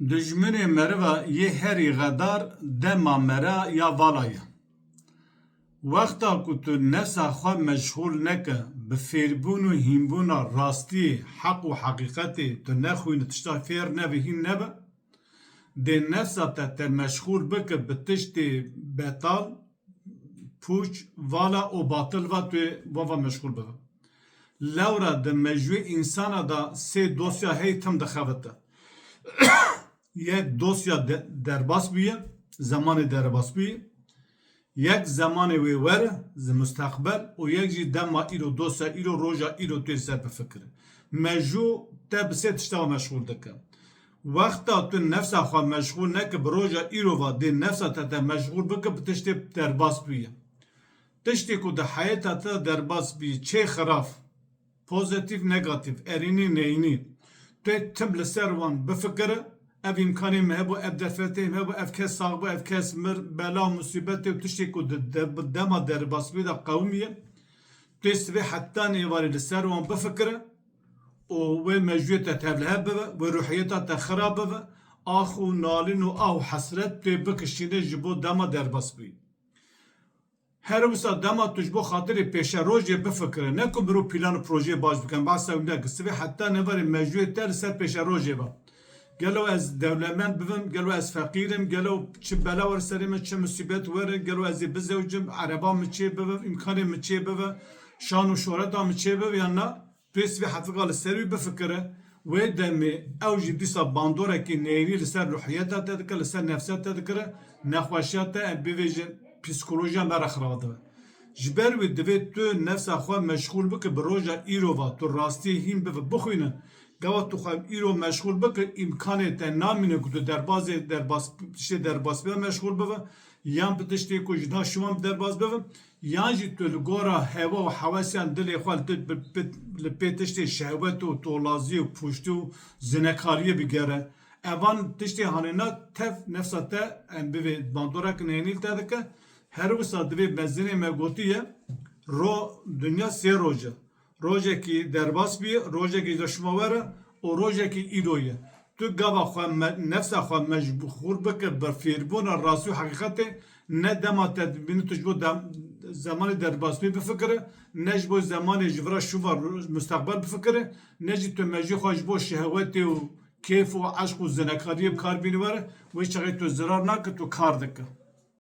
Dijminê meriva yê herî xedar dema mera ya vala ye. Wexta ku tu nefsa xwe meşhûl neke bi fêrbûn û hînbûna rastiyê, heq û heqîqetê tu nexwînî tişta fêr nebe hîn nebe, dê nefsa te meşhûl bike bi tiştê betal, pûç, vala û batil ve tu weva meşhûl bibe. Lewra di mejûyê însana da sê dosya hey tim dixebite. Yek dosya derbas bûye, zamanê derbas bûye, yek zamanê wê were ji mustaqbel û yek jî dema îro dosya îro roja îro tu ser bifikire. Mejû te bi sê tişta meşhûl dike. Wexta tu nefsa xwe meşhûl neke bi roja îro ve dê nefsa te meşhûl bike bi tiştê derbas bûye. Tiştê ku di heyata te derbas bî çê xiraf, pozitif, negatif, erînî, neyînî, tu tim li ser wan bifikire, ev imkanê me hebû, ev defetê me hebû, ev kes sağ bû, ev kes mir, bela musîbetê û tiştê ku di dema derbasbî de qewmiye, tu sivê heta nêvarî li ser wan bifikire û wê mejûyê te tevlihe bibe, wê ruhiyeta te xirab bibe, ax û nalîn û ah û hesret tu bikişîne ji bo dema derbasbî. Her wisa dema tu ji bo xatirê pêşerojê bifikire, ne ku mirov plân û projeyê baş bikin, behsa wî neke, sivê heta nevarê mejûyê te li ser pêşerojê be. Gelo ez dewlemend bibim, gelo ez feqîrim, gelo çi bela were serê me, çi musîbet were, gelo ez ê bizewcim, ereba min çê bibe, imkanê min çê bibe, şan û şohreta min çê bibe yan na, tu yê sivê hefiqa li ser wî bifikire, wê demê ew jî dîsa bandorekî nêrî li ser ruhiyeta te dike, li ser nefsa te dikire, nexweşiya te em bivêjin psîkolojiya me re xirab dibe. Ji ber wê divê tu nefsa xwe meşhûl bike bi roja îro ve tu rastiyê hîn bibe bixwîne, gava tu xwe îro meşhûl bike imkanê te namîne ku tu derbasê tiştê derbasbê meşhûl bibe, yan bi tiştê ku ji nav şivan derbas bibe, yan jî tu li gora heva û hewesiyan dilê xwe li pê tiştê şehwet û tolazî û pûştî û zinekariyê bigere. Evan tiştê hanêna tev nefsa te em bivê bandorek nênîl te dike. Her wisa divê mezinê me gotiye dünya sê roj e. Rojekî derbas bîye, rojekî deşma were û rojekî îro ye. Tu gava xwe nefsa xwe meşhûl bike bi fêrbûna rastî û heqîqetê, ne dema te dibînî tu ji bo zamanê derbasbî bifikire, ne ji bo zamanê ji vira şûva mustaqbel bifikire, ne jî tu mejû xwe ji bo şehwetê û kêf û eşq û zinekariyê bi kar bînî were, wê çaxê tu zirar nake tu kar dike.